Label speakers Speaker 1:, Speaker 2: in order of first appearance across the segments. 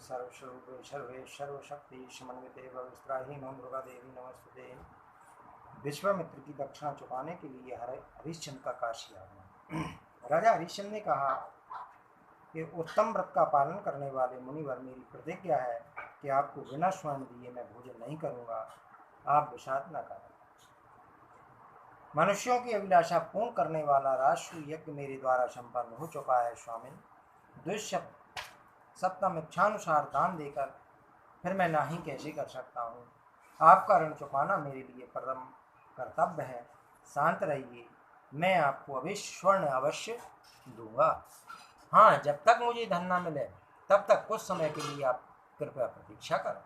Speaker 1: सर्वस्वरूपे सर्वे सर्वशक्ति समन्विते भविस्त्राही नम दुर्गा देवी नमस्ते। विश्वामित्र की दक्षिणा चुकाने के लिए हरिश्चंद्र का काशी आगमन। राजा हरिश्चंद्र ने कहा कि उत्तम व्रत का पालन करने वाले मुनिवर, मेरी प्रतिज्ञा है कि आपको बिना स्वयं दिए मैं भोजन नहीं करूंगा, आप विषाद न करें। मनुष्यों की अभिलाषा पूर्ण करने वाला राष्ट्र यज्ञ मेरे द्वारा संपन्न हो चुका है स्वामी। सप्तम इच्छानुसार दान देकर फिर मैं नाही कैसे कर सकता हूँ। आपका ऋण चुकाना मेरे लिए प्रथम कर्तव्य है। शांत रहिए, मैं आपको अवश्य स्वर्ण अवश्य दूंगा। हाँ, जब तक मुझे धन न मिले तब तक कुछ समय के लिए आप कृपया प्रतीक्षा करें।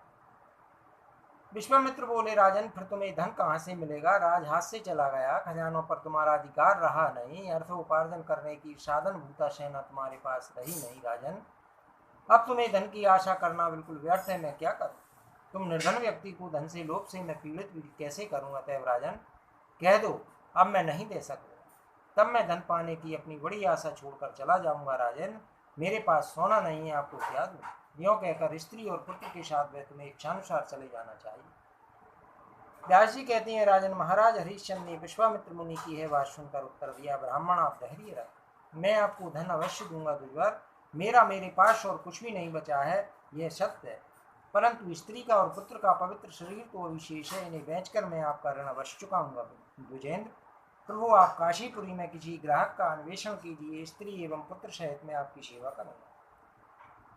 Speaker 1: विश्वामित्र बोले, राजन, फिर तुम्हें धन कहाँ से मिलेगा? राज हाथ से चला गया, खजानों पर तुम्हारा अधिकार रहा नहीं, अर्थ उपार्जन करने की साधन भूता सेना तुम्हारे पास रही नहीं। राजन, अब तुम्हें धन की आशा करना बिल्कुल व्यर्थ है। मैं क्या करूं? तुम निर्धन व्यक्ति को धन से लोभ से मैं पीड़ित कैसे करूंगा? अतएव राजन, कह दो अब मैं नहीं दे सकूंगा, तब मैं धन पाने की अपनी बड़ी आशा छोड़कर चला जाऊंगा। राजन, मेरे पास सोना नहीं है, आपको क्या दूं? यों कहकर स्त्री और पुत्र के साथ वह तुम्हें इच्छानुसार चले जाना चाहिए। व्यास जी कहते हैं, राजन, महाराज हरिश्चंद्र ने विश्वामित्र मुनि की है बात सुनकर उत्तर दिया, ब्राह्मण, आप धैर्य रख, मैं आपको धन अवश्य दूंगा। दुर्वर, मेरे पास और कुछ भी नहीं बचा है, यह सत्य है, परंतु स्त्री का और पुत्र का पवित्र शरीर तो विशेष है, इन्हें बेचकर मैं आपका ऋण अवश्य चुकाऊंगा। द्विजेंद्र, प्रभु, आप काशीपुरी में किसी ग्राहक का अन्वेषण कीजिए, स्त्री एवं पुत्र सहित मैं आपकी सेवा करूंगा।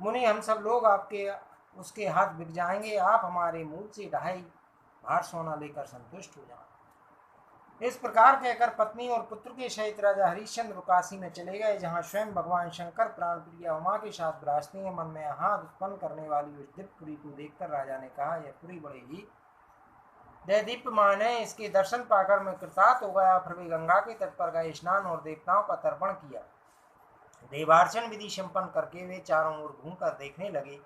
Speaker 1: मुनि, हम सब लोग आपके उसके हाथ बिक जाएंगे, आप हमारे मूल से 2.5 भार सोना लेकर संतुष्ट हो जाएं। इस प्रकार कहकर पत्नी और पुत्र के सहित राजा हरिश्चंद्र काशी में चले गए, जहाँ स्वयं भगवान शंकर प्राण प्रिया उमा के साथ विराजते हैं। मन में हाथ उत्पन्न करने वाली उस दिव्यपुरी को देखकर राजा ने कहा, यह पुरी बड़ी ही दीप्यमान है, इसके दर्शन पाकर मैं कृतार्थ हो गया। फिर वे गंगा के तट पर गए, स्नान और देवताओं का तर्पण किया। देवार्चन विधि संपन्न करके वे चारों ओर घूमकर देखने लगे।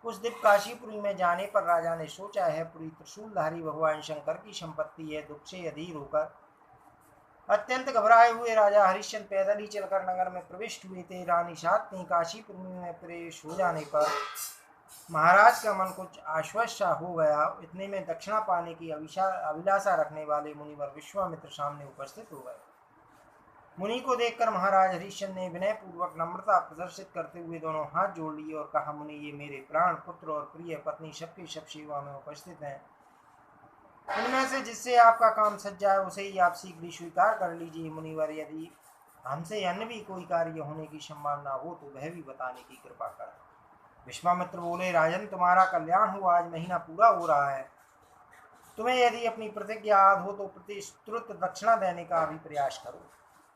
Speaker 1: उस दिव्य काशीपुरी में जाने पर राजा ने सोचा, है पुरी त्रिशूलधारी भगवान शंकर की संपत्ति है। दुख से अधीर होकर अत्यंत घबराए हुए राजा हरिश्चंद्र पैदल ही चलकर नगर में प्रविष्ट हुए थे। रानी साथ ने काशीपुरी में प्रवेश हो जाने पर महाराज का मन कुछ आश्वस्त हो गया। इतने में दक्षिणा पाने की अभिलाषा रखने वाले मुनिवर विश्वामित्र सामने उपस्थित हो गए। मुनि को देखकर महाराज हरिश्चंद्र ने विनय पूर्वक नम्रता प्रदर्शित करते हुए दोनों हाथ जोड़ लिए और कहा, मुनि, ये मेरे प्राण पुत्र और प्रिय पत्नी सबकी सब सेवा में उपस्थित हैं। इनमें से जिससे आपका काम सज जाए उसे ही आप शीघ्र स्वीकार कर लीजिए। मुनिवर, यदि हमसे अन्य भी कोई कार्य होने की संभावना हो तो वह भी बताने की कृपा करें। विश्वामित्र बोले, राजन, तुम्हारा कल्याण हो, आज महीना पूरा हो रहा है। तुम्हें यदि अपनी प्रतिज्ञा याद हो तो प्रतिश्रुत दक्षिणा देने का भी प्रयास करो।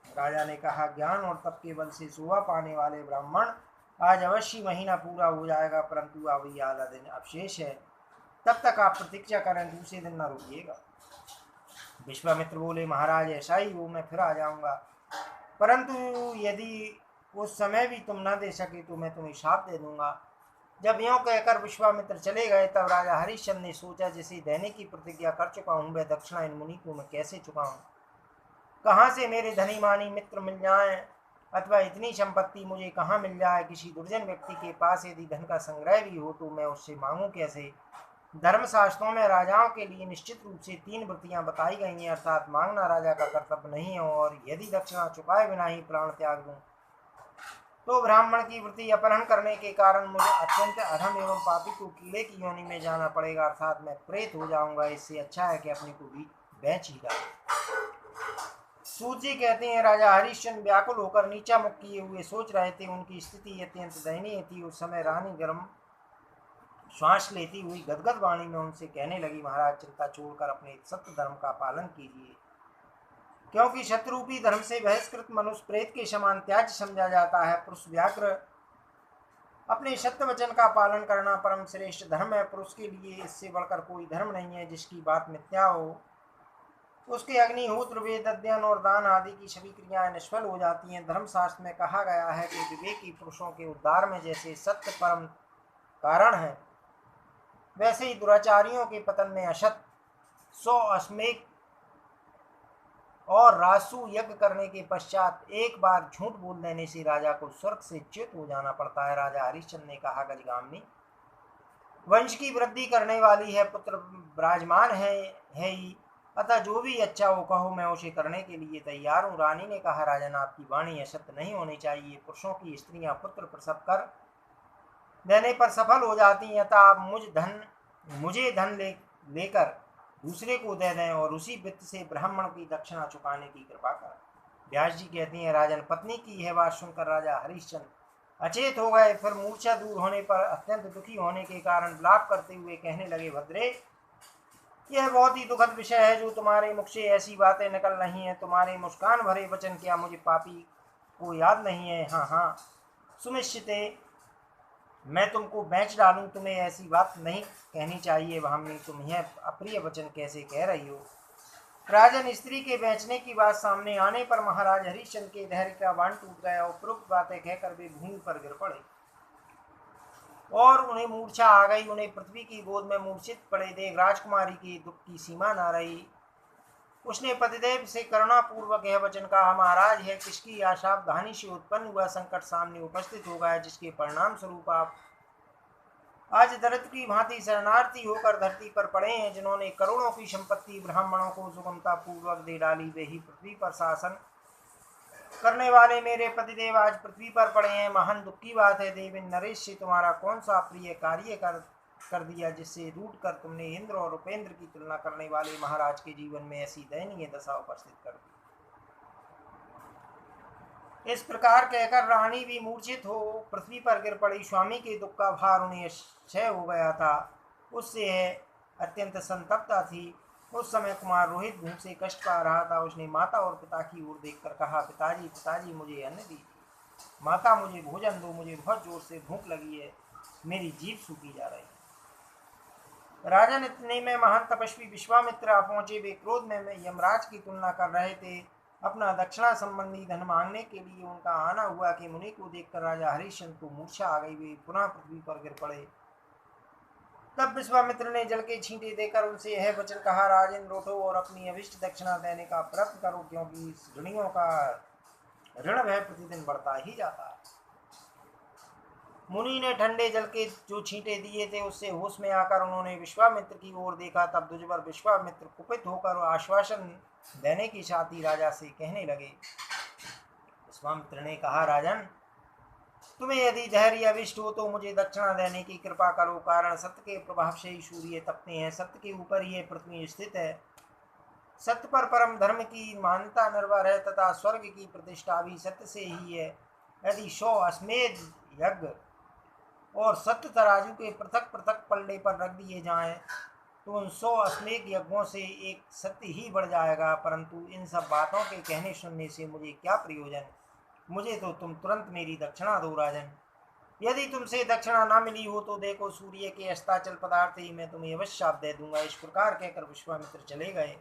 Speaker 1: राजा ने कहा, ज्ञान और तप के बल से शोभा पाने वाले ब्राह्मण, आज अवश्य महीना पूरा हो जाएगा, परंतु अभी आधा दिन अवशेष है, तब तक आप प्रतीक्षा करें, दूसरे दिन न रुकिएगा। विश्वामित्र बोले, महाराज, ऐसा ही हो, मैं फिर आ जाऊंगा, परंतु यदि उस समय भी तुम न दे सके तो मैं तुम्हें शाप दे दूंगा। जब यों कहकर विश्वामित्र चले गए तब राजा हरिश्चंद्र ने सोचा, जिसे देने की प्रतिज्ञा कर चुका हूँ वह दक्षिणा इन मुनि को मैं कैसे चुकाऊं? कहाँ से मेरे धनी मानी मित्र मिल जाएं, अथवा इतनी संपत्ति मुझे कहाँ मिल जाए? किसी दुर्जन व्यक्ति के पास यदि धन का संग्रह भी हो तो मैं उससे मांगू कैसे? धर्मशास्त्रों में राजाओं के लिए निश्चित रूप से 3 वृत्तियां बताई गई हैं, अर्थात मांगना राजा का कर्तव्य नहीं है, और यदि दक्षिणा चुकाए बिना ही प्राण त्याग दूं तो ब्राह्मण की वृत्ति अपहरण करने के कारण मुझे अत्यंत अधम एवं पापी को कीड़े की योनि में जाना पड़ेगा, अर्थात मैं प्रेत हो जाऊंगा। इससे अच्छा है कि अपने को भी बेच ही डालूं। सूत जी कहते हैं, राजा हरिश्चंद्र व्याकुल होकर नीचा मुख किए हुए सोच रहे थे। उनकी स्थिति अत्यंत दयनीय थी। उस समय रानी गर्म श्वास लेती हुई गदगद वाणी में उनसे कहने लगी, महाराज, चिंता छोड़कर अपने सत्य धर्म का पालन कीजिए, क्योंकि शत्रुपी धर्म से बहिष्कृत मनुष्य प्रेत के समान त्याज्य समझा जाता है। पुरुष व्याघ्र अपने सत्य वचन का पालन करना परम श्रेष्ठ धर्म है। पुरुष के लिए इससे बढ़कर कोई धर्म नहीं है। जिसकी बात मिथ्या हो उसके अग्निहोत्र, वेद अध्ययन और दान आदि की सभी क्रियाएं निष्फल हो जाती हैं। धर्मशास्त्र में कहा गया है कि विवेकी पुरुषों के उद्धार में जैसे सत्य परम कारण है, वैसे ही दुराचारियों के पतन में असत 100 अश्वमेध और रासु यज्ञ करने के पश्चात एक बार झूठ बोल देने से राजा को स्वर्ग से च्युत हो जाना पड़ता है। राजा हरिश्चंद्र ने कहा, गजगामिनी, वंश की वृद्धि करने वाली है, पुत्र विराजमान है ही, अतः जो भी अच्छा हो कहो, मैं उसे करने के लिए तैयार हूँ। रानी ने कहा, राजन आपकी वाणी असत्य नहीं होनी चाहिए। पुरुषों की स्त्रियां पुत्र प्रसव कर देने पर सफल हो जाती हैं, अतः आप मुझे धन लेकर दूसरे को दे दें और उसी वित्त से ब्राह्मण की दक्षिणा चुकाने की कृपा कर। व्यास जी कहती हैं, राजन पत्नी की यह बात सुनकर राजा हरिश्चंद्र अचेत हो गए। फिर मूर्छा दूर होने पर अत्यंत दुखी होने के कारण विलाप करते हुए कहने लगे, भद्रे, यह बहुत ही दुखद विषय है जो तुम्हारे मुख से ऐसी बातें निकल रही हैं। तुम्हारे मुस्कान भरे वचन क्या मुझे पापी को याद नहीं है? हाँ हाँ, सुनिश्चित है, मैं तुमको बेच डालूं। तुम्हें ऐसी बात नहीं कहनी चाहिए भामिनी, तुम यह अप्रिय वचन कैसे कह रही हो? राजन, स्त्री के बेचने की बात सामने आने पर महाराज हरिश्चंद्र के धैर्य का बांध टूट गया। उपरोक्त बातें कहकर वे भूमि पर गिर पड़े और उन्हें मूर्छा आ गई। उन्हें पृथ्वी की गोद में मूर्छित पड़े देख राजकुमारी की दुख की सीमा न रही। उसने पतिदेव से करुणापूर्वक यह वचन कहा, महाराज, है किसकी असावधानी से उत्पन्न हुआ संकट सामने उपस्थित हो गया, जिसके परिणाम स्वरूप आप आज दरिद्र की भांति शरणार्थी होकर धरती पर पड़े हैं। जिन्होंने करोड़ों की संपत्ति ब्राह्मणों को सुगमता पूर्वक दे डाली, वे ही पृथ्वी पर शासन करने वाले मेरे पतिदेव आज पृथ्वी पर पड़े हैं। महान दुख की बात है। देव नरेश से तुम्हारा कौन सा प्रिय कार्य कर दिया, जिससे रूठ कर तुमने इंद्र और उपेंद्र की तुलना करने वाले महाराज के जीवन में ऐसी दयनीय दशा उपस्थित कर दी? इस प्रकार कहकर रानी भी मूर्छित हो पृथ्वी पर गिर पड़ी। स्वामी के दुख का भार उन्हें क्षय हो गया था, उससे अत्यंत संतप्ता थी। उस समय कुमार रोहित भूख से कष्ट पा रहा था। उसने माता और पिता की ओर देखकर कहा, पिताजी पिताजी, मुझे अन्न दीजिए। माता, मुझे भोजन दो, मुझे बहुत जोर से भूख लगी है, मेरी जीभ सूखी जा रही है। राजन, इतने में महान तपस्वी विश्वामित्र आ पहुंचे। वे क्रोध में यमराज की तुलना कर रहे थे। अपना दक्षिणा संबंधी धन मांगने के लिए उनका आना हुआ कि मुनि को देखकर राजा हरिश्चंद्र को मूर्छा आ गई। वे पुनः पृथ्वी पर गिर पड़े। तब विश्वामित्र ने जल के छींटे देकर उनसे यह वचन कहा, राजन, लौटो और अपनी अभिष्ट दक्षिणा देने का प्रयत्न करो, क्योंकि ऋणियों का ऋण भय प्रतिदिन बढ़ता ही जाता है। मुनि ने ठंडे जल के जो छींटे दिए थे उससे होश में आकर उन्होंने विश्वामित्र की ओर देखा। तब दुजबर विश्वामित्र कुपित होकर आश्वासन देने की साथ ही राजा से कहने लगे। विश्वामित्र ने कहा, राजन, तुम्हें यदि धैर्य अभिष्ट हो तो मुझे दक्षिणा देने की कृपा करो। कारण सत्य के प्रभाव से ही सूर्य तपते हैं, सत्य के ऊपर ही पृथ्वी स्थित है। सत्य पर परम धर्म की मान्यता निर्भर है तथा स्वर्ग की प्रतिष्ठा भी सत्य से ही है। यदि 100 अश्वमेध यज्ञ और सत्य तराजू के पृथक पृथक पल्ले पर रख दिए जाएं तो उन 100 अश्वमेध यज्ञों से एक सत्य ही बढ़ जाएगा। परंतु इन सब बातों के कहने सुनने से मुझे क्या प्रयोजन? मुझे तो तुम तुरंत मेरी दक्षिणा दो राजन। यदि तुमसे दक्षिणा ना मिली हो तो देखो, सूर्य के अस्ताचल पदार्थ ही मैं तुम्हें अवश्य शाप दे दूंगा। इस प्रकार कहकर विश्वामित्र चले गए।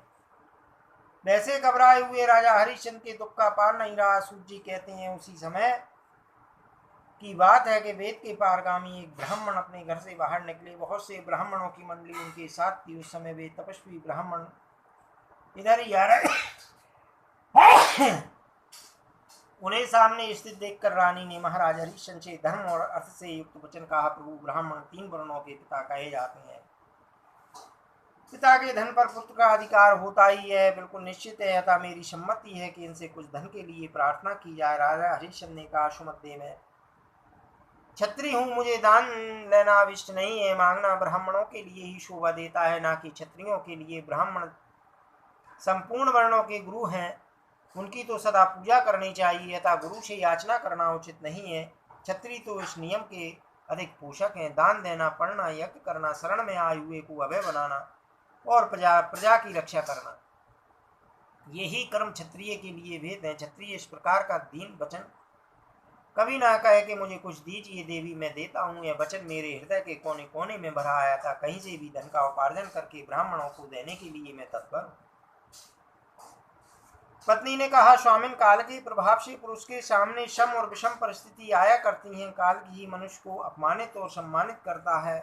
Speaker 1: वैसे घबराए हुए राजा हरिश्चंद्र के दुख का पार नहीं रहा। सूत जी कहते हैं, उसी समय की बात है कि वेद के पारगामी एक ब्राह्मण अपने घर से बाहर निकले। बहुत से ब्राह्मणों की मंडली उनके साथ थी। उस समय वे तपस्वी ब्राह्मण इधर ही आ रहे। उन्हें सामने स्थित देखकर रानी ने महाराज हरिश्चंद्र से धर्म और अर्थ से युक्त वचन कहा, प्रभु, ब्राह्मण 3 वर्णों के पिता कहे जाते हैं। पिता के धन पर पुत्र का अधिकार होता ही है, बिल्कुल निश्चित है। अतः मेरी सम्मति है कि इनसे कुछ धन के लिए प्रार्थना की जाए। राजा हरिश्चंद्र ने कहा, सुमते, मैं क्षत्रिय हूँ, मुझे दान लेना अभिष्ट नहीं है। मांगना ब्राह्मणों के लिए ही शोभा देता है, ना कि क्षत्रियों के लिए। ब्राह्मण संपूर्ण वर्णों के गुरु हैं, उनकी तो सदा पूजा करनी चाहिए, अतः गुरु से याचना करना उचित नहीं है। क्षत्रिय तो इस नियम के अधिक पोषक हैं। दान देना, पढ़ना, यज्ञ करना, शरण में आए हुए को अभय बनाना और प्रजा की रक्षा करना, यही कर्म क्षत्रिय के लिए भेद है। क्षत्रिय इस प्रकार का दीन वचन कभी ना कहे कि मुझे कुछ दीजिए देवी, मैं देता हूँ। यह वचन मेरे हृदय के कोने कोने में भरा आया था। कहीं से भी धन का उपार्जन करके ब्राह्मणों को देने के लिए मैं तत्पर हूँ। पत्नी ने कहा, स्वामिन, काल के प्रभाव से पुरुष के सामने सम और विषम परिस्थिति आया करती हैं। काल ही मनुष्य को अपमानित और सम्मानित करता है।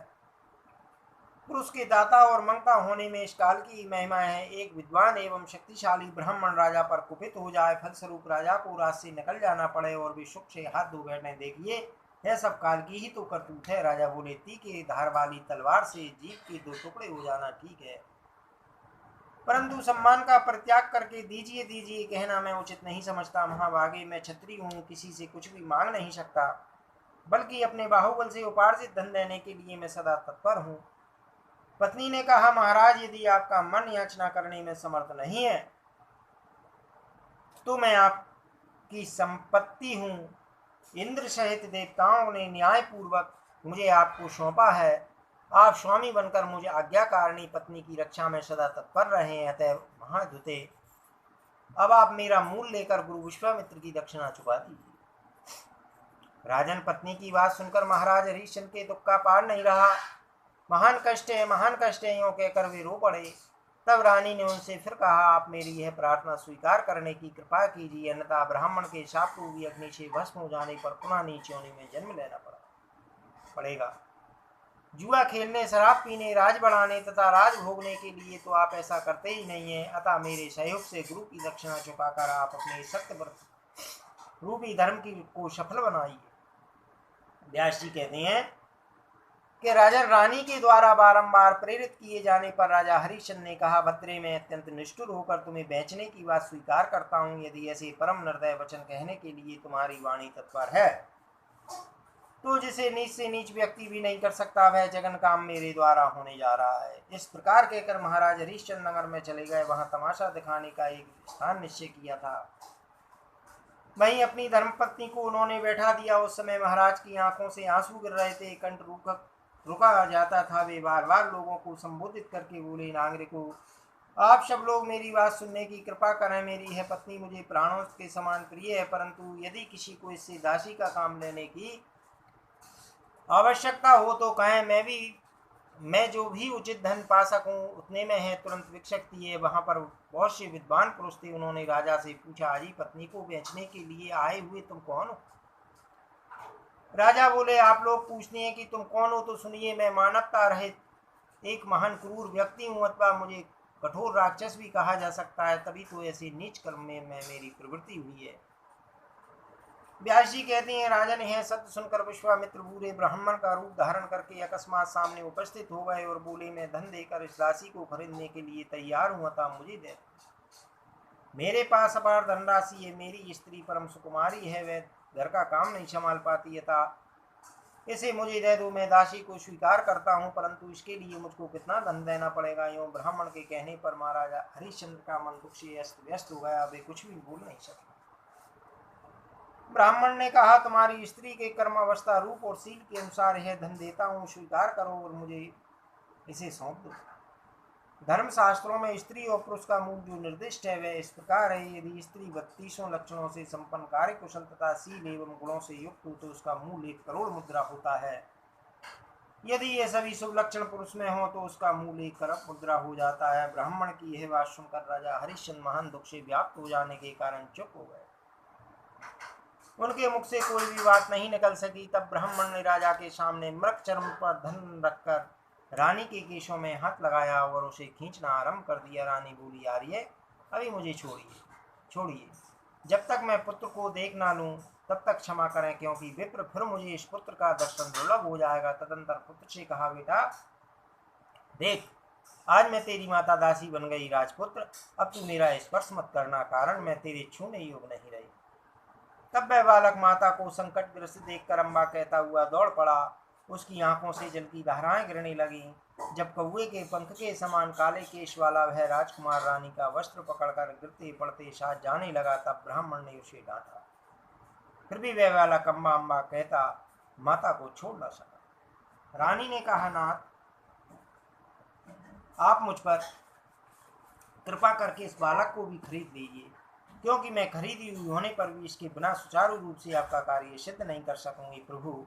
Speaker 1: पुरुष के दाता और मंगता होने में इस काल की महिमा है। एक विद्वान एवं शक्तिशाली ब्राह्मण राजा पर कुपित हो जाए, फलस्वरूप राजा को राज से निकल जाना पड़े और वे सुख से हाथ धो बैठे। देखिए, यह सब काल की ही तो करतूत है। राजा बोले, तीखे धार वाली तलवार से जीभ के दो टुकड़े हो जाना ठीक है, परंतु सम्मान का परित्याग करके दीजिए दीजिए कहना मैं उचित नहीं समझता। महाभागे, मैं क्षत्रिय हूँ, किसी से कुछ भी मांग नहीं सकता, बल्कि अपने बाहुबल से उपार्जित धन देने के लिए मैं सदा तत्पर हूँ। पत्नी ने कहा, महाराज, यदि आपका मन याचना करने में समर्थ नहीं है तो मैं आपकी संपत्ति हूँ। इंद्र सहित देवताओं ने न्याय पूर्वक मुझे आपको सौंपा है। आप स्वामी बनकर मुझे आज्ञाकारिणी पत्नी की रक्षा में सदा तत्पर रहे हैं, अतः महाधुते अब आप मेरा मूल लेकर गुरु विश्वामित्र की दक्षिणा चुका दीजिए। राजन, पत्नी की बात सुनकर महाराज हरिश्चंद्र के दुख का पार नहीं रहा। महान कष्ट है, महान कष्ट है, यूं कहकर वे रो पड़े। तब रानी ने उनसे फिर कहा, आप मेरी यह प्रार्थना स्वीकार करने की कृपा कीजिए, अन्यथा ब्राह्मण के शाप रूपी अग्नि से भस्म हो जाने पर पुनः नीच योनि में जन्म लेना पड़ेगा। जुआ खेलने, शराब पीने, राज बढ़ाने तथा राज भोगने के लिए तो आप ऐसा करते ही नहीं है, अतः मेरे सहयोग से गुरु की दक्षिणा चुकाकर आप अपने सत्य व्रत रूपी धर्म की को सफल बनाइए। व्यास जी कहते हैं कि राजा रानी के द्वारा बारंबार प्रेरित किए जाने पर राजा हरिश्चंद्र ने कहा, भद्रे, मैं अत्यंत निष्ठुर होकर तुम्हें बेचने की बात स्वीकार करता हूँ। यदि ऐसे परम निर्दय वचन कहने के लिए तुम्हारी वाणी तत्पर है तो जिसे नीच से नीच व्यक्ति भी नहीं कर सकता, वह जगन काम मेरे द्वारा होने जा रहा है। इस प्रकार कहकर महाराज हरिश्चंद्र नगर में चले गए। वहां तमाशा दिखाने का एक स्थान निश्चय किया था, वहीं अपनी धर्मपत्नी को उन्होंने बैठा दिया। उस समय महाराज की आंखों से आंसू गिर रहे थे, कंठ रुका जाता था। वे बार बार लोगों को संबोधित करके बोले, नागरिकों, आप सब लोग मेरी बात सुनने की कृपा करें। मेरी यह पत्नी मुझे प्राणों के समान प्रिय है, परंतु यदि किसी को इससे दासी का काम लेने की आवश्यकता हो तो कहें, मैं जो भी उचित धन पा सकूं उतने में है। तुरंत विक्षक दिए। वहां पर बहुत से विद्वान पुरुष थे। उन्होंने राजा से पूछा, अजी, पत्नी को बेचने के लिए आए हुए तुम कौन हो? राजा बोले, आप लोग पूछते हैं कि तुम कौन हो, तो सुनिए, मैं मानवता रहित एक महान क्रूर व्यक्ति हूँ, अथवा मुझे कठोर राक्षस भी कहा जा सकता है। तभी तो ऐसे नीच कर्म में मेरी प्रवृत्ति हुई है। व्यास जी कहते हैं, राजन यह सत्य सुनकर विश्वामित्र बूढ़े ब्राह्मण का रूप धारण करके अकस्मात सामने उपस्थित हो गए और बोले, मैं धन देकर इस राशि को खरीदने के लिए तैयार हूँ, अतः मुझे दे। मेरे पास अपार धनराशि है। मेरी स्त्री परम सुकुमारी है, वह घर का काम नहीं संभाल पाती, अतः इसे मुझे दे दो। मैं दासी को स्वीकार करता हूँ, परंतु इसके लिए मुझको कितना धन देना पड़ेगा? यूं ब्राह्मण के कहने पर महाराजा हरिश्चंद्र का मन दुख से अस्त व्यस्त हो गया। वे कुछ भी बोल नहीं सके। ब्राह्मण ने कहा, तुम्हारी स्त्री के कर्म अवस्था, रूप और सील के अनुसार यह धन देता हूँ, स्वीकार करो और मुझे इसे सौंप दो। धर्म शास्त्रों में स्त्री और पुरुष का मूल जो निर्दिष्ट है वह इस प्रकार है, यदि स्त्री 32 लक्षणों से संपन्न, कार्य कुशल तथा शील एवं गुणों से युक्त हो तो उसका मूल 1 करोड़ मुद्रा होता है। यदि ये सभी शुभ लक्षण पुरुष में हो तो उसका मूल 1 करोड़ मुद्रा हो जाता है। ब्राह्मण की यह बात सुनकर राजा हरिश्चंद्र महान दुख से व्याप्त हो जाने के कारण चुप हो गए। उनके मुख से कोई भी बात नहीं निकल सकी। तब ब्राह्मण ने राजा के सामने मृग चर्म पर धन रखकर रानी के केशों में हाथ लगाया और उसे खींचना आरंभ कर दिया। रानी बोली, आर्य, अभी मुझे छोड़िए, जब तक मैं पुत्र को देख ना लूं तब तक क्षमा करें, क्योंकि विप्र फिर मुझे इस पुत्र का दर्शन दुर्लभ हो जाएगा। तदंतर पुत्र से कहा, बेटा देख, आज मैं तेरी माता दासी बन गई। राजपुत्र, अब तू मेरा स्पर्श मत करना, कारण मैं तेरे छूने योग्य नहीं रही। तब वह बालक माता को संकटग्रस्त देखकर अम्बा कहता हुआ दौड़ पड़ा। उसकी आंखों से जल की धाराएं गिरने लगी। जब कौवे के पंख के समान काले केश वाला वह राजकुमार रानी का वस्त्र पकड़कर गिरते पड़ते साथ जाने लगा, तब ब्राह्मण ने उसे डांटा। फिर भी वह बालक अम्बा अम्बा कहता माता को छोड़ न सका। रानी ने कहा, नाथ, आप मुझ पर कृपा करके इस बालक को भी खरीद लीजिए, क्योंकि मैं खरीदी हुई होने पर भी इसके बिना सुचारू रूप से आपका कार्य सिद्ध नहीं कर सकूंगी। प्रभु,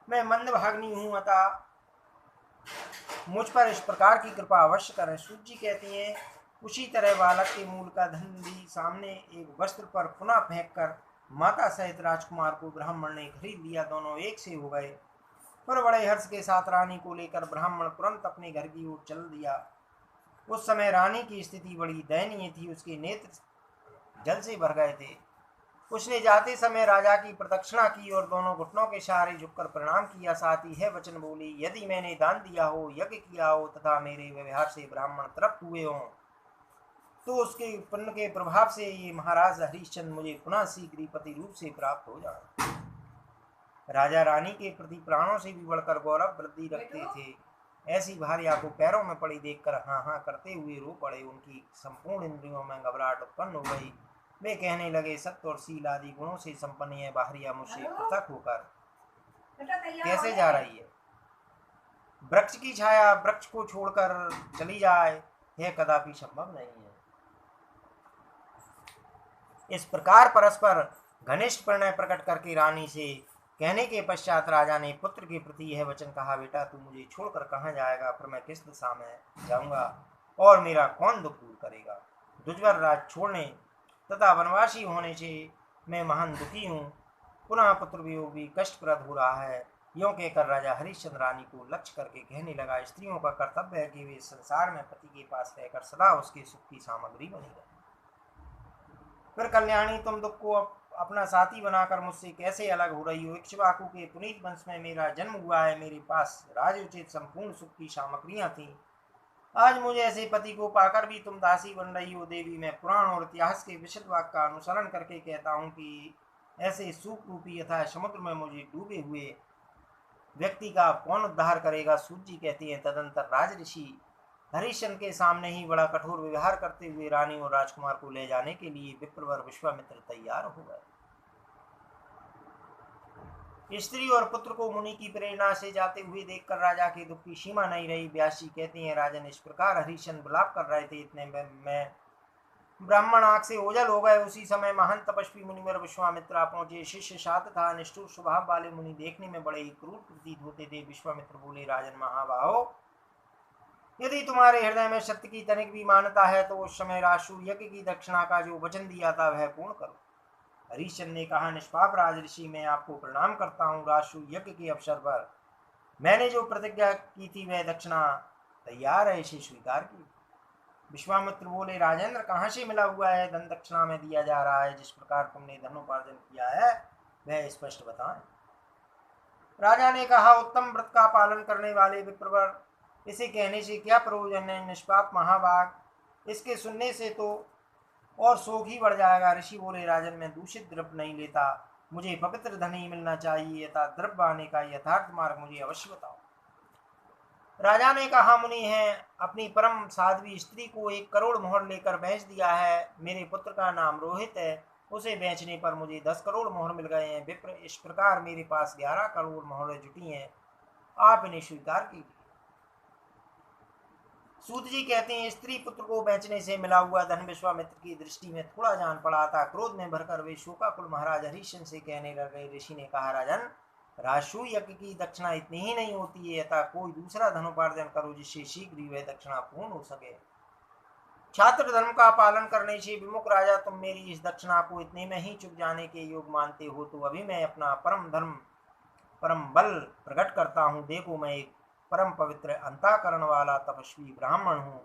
Speaker 1: मैं मंदभागिनी हूँ, अतः मुझ पर इस प्रकार की कृपा अवश्य करें। सूत जी कहती हैं, उसी तरह बालक के मूल का धन भी सामने एक वस्त्र पर पुनः फेंक कर माता सहित राजकुमार को ब्राह्मण ने खरीद लिया। दोनों एक से हो गए। फिर बड़े हर्ष के साथ रानी को लेकर ब्राह्मण तुरंत अपने घर की ओर चल दिया। उस समय रानी की स्थिति बड़ी दयनीय थी। उसके नेत्र जल से भर गए थे। उसने जाते समय राजा की प्रदक्षिणा की और दोनों घुटनों के सहारे झुककर प्रणाम किया। साथ ही है वचन बोली, यदि मैंने दान दिया हो, यज्ञ किया हो तथा मेरे व्यवहार से ब्राह्मण तृप्त हुए हों तो उसके पुण्य के प्रभाव से ये महाराज हरिश्चंद्र मुझे पुनः शीघ्र पति रूप से प्राप्त हो जाए। राजा रानी के प्रति प्राणों से भी बढ़कर गौरव वृद्धि रखते थे। ऐसी भार्या को पैरों में पड़ी देखकर हाँ हाँ करते हुए रो पड़े। उनकी संपूर्ण इंद्रियों में घबराहट उत्पन्न हो गई। वे कहने लगे, सत्य और शील आदि गुणों से संपन्न यह भार्या मुझसे पृथक होकर कैसे जा रही है? वृक्ष की छाया वृक्ष को छोड़कर चली जाए, यह कदापि संभव नहीं है। इस प्रकार परस्पर घनिष्ठ प्रणय प्रकट करके रानी से कहने के पश्चात राजा ने पुत्र के प्रति यह वचन कहा, बेटा तू मुझे छोड़कर कहाँ जाएगा, फिर मैं किस दिशा में जाऊंगा और मेरा कौन दुख दूर करेगा? दुज्वर राज छोड़ने तथा वनवासी होने से मैं महान दुखी हूँ। पुनः पुत्र वियोग भी कष्टप्रद हो रहा है। यों कहकर राजा हरिश्चंद्र रानी को लक्ष्य करके कहने लगा, स्त्रियों का कर्तव्य है कि वे संसार में पति के पास रहकर सदा उसके सुख की सामग्री बनी रहे। फिर कल्याणी, तुम दुख को अपना साथी बनाकर मुझसे कैसे अलग हो रही हो? इक्ष्वाकु के पुनीत वंश में मेरा जन्म हुआ है, मेरे पास राजोचित संपूर्ण सुख की सामग्रियां थी। आज मुझे ऐसे पति को पाकर भी तुम दासी बन रही हो। देवी, मैं पुराण और इतिहास के विशुद्ध वाक्य का अनुसरण करके कहता हूँ कि ऐसे सुख रूपी यथा समुद्र में मुझे डूबे हुए व्यक्ति का कौन उद्धार करेगा? सूत जी कहती है, तदंतर राज ऋषि हरिश्चंद्र के सामने ही बड़ा कठोर व्यवहार करते हुए रानी और राजकुमार को ले जाने के लिए विप्रवर विश्वामित्र तैयार हो गए। स्त्री और पुत्र को मुनि की प्रेरणा से जाते हुए देखकर राजा के दुख की सीमा नहीं रही। व्यास जी कहते हैं, राजन इस प्रकार हरिश्चंद्र विलाप कर रहे थे, इतने में ब्राह्मण आंख से ओझल हो गए। उसी समय महान तपस्वी मुनिवर विश्वामित्र पहुंचे। शिष्य साथ था। निष्ठुर स्वभाव वाले मुनि देखने में बड़े ही क्रूर प्रतीत होते थे। विश्वामित्र बोले, राजन महाबाहो, यदि तुम्हारे हृदय में सत्य की तनिक भी मान्यता है तो उस समय राजसूय यज्ञ की दक्षिणा का जो वचन दिया था वह पूर्ण करो। हरिश्चंद्र ने कहा, निष्पाप राजऋषि, मैं आपको प्रणाम करता हूँ। राजसूय यज्ञ के अवसर पर मैंने जो प्रतिज्ञा की थी वह दक्षिणा तैयार है, इसे स्वीकार की। विश्वामित्र बोले, राजेंद्र, कहाँ से मिला हुआ है धन दक्षिणा में दिया जा रहा है? जिस प्रकार तुमने धनोपार्जन किया है वह स्पष्ट बताएं। राजा ने कहा, उत्तम व्रत का पालन करने वाले विप्रवर, इसे कहने से क्या प्रयोजन है? निष्पाप महाभाग, इसके सुनने से तो और शोक ही बढ़ जाएगा। ऋषि बोले, राजन, मैं दूषित द्रव्य नहीं लेता, मुझे पवित्र धन ही मिलना चाहिए। यथा द्रव्य आने का यथार्थ मार्ग मुझे अवश्य बताओ। राजा ने कहा, मुनि है, अपनी परम साध्वी स्त्री को 1 करोड़ मोहर लेकर बेच दिया है। मेरे पुत्र का नाम रोहित है, उसे बेचने पर मुझे 10 करोड़ मोहर मिल गए हैं। विप्र, इस प्रकार मेरे पास 11 करोड़ मोहरें जुटी हैं, आप इन्हें स्वीकार कीजिए। सूत जी कहते हैं, स्त्री पुत्र को बेचने से मिला हुआ धन विश्वामित्र की दृष्टि में थोड़ा जान पड़ा था। क्रोध में भरकर वे शोकाकुल महाराज हरिश्चंद्र से कहने लगे। ऋषि ने कहा, राजन, राजसूय यज्ञ की दक्षिणा इतनी ही नहीं होती है, अतः कोई दूसरा धनोपार्जन करो जिससे शीघ्र ही वह दक्षिणा पूर्ण हो सके। छात्र धर्म का पालन करने से विमुख राजा, तुम मेरी इस दक्षिणा को इतने में ही चुक जाने के योग मानते हो तो अभी मैं अपना परम धर्म परम बल प्रकट करता हूँ। देखो, मैं एक परम पवित्र अंतःकरण वाला तपस्वी ब्राह्मण हूँ।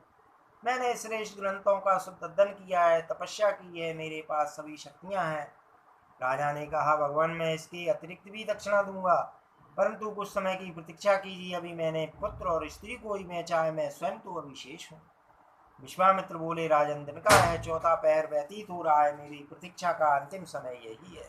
Speaker 1: मैंने श्रेष्ठ ग्रंथों का शुद्ध अध्ययन किया है, तपस्या की है, मेरे पास सभी शक्तियाँ हैं। राजा ने कहा, भगवान, मैं इसके अतिरिक्त भी दक्षिणा दूंगा, परंतु कुछ समय की प्रतीक्षा कीजिए। अभी मैंने पुत्र और स्त्री को ही बेचा है, मैं स्वयं तो अविशेष हूँ। विश्वामित्र बोले, राजन, दिन का है, चौथा पहर व्यतीत हो रहा है, मेरी प्रतीक्षा का अंतिम समय यही है।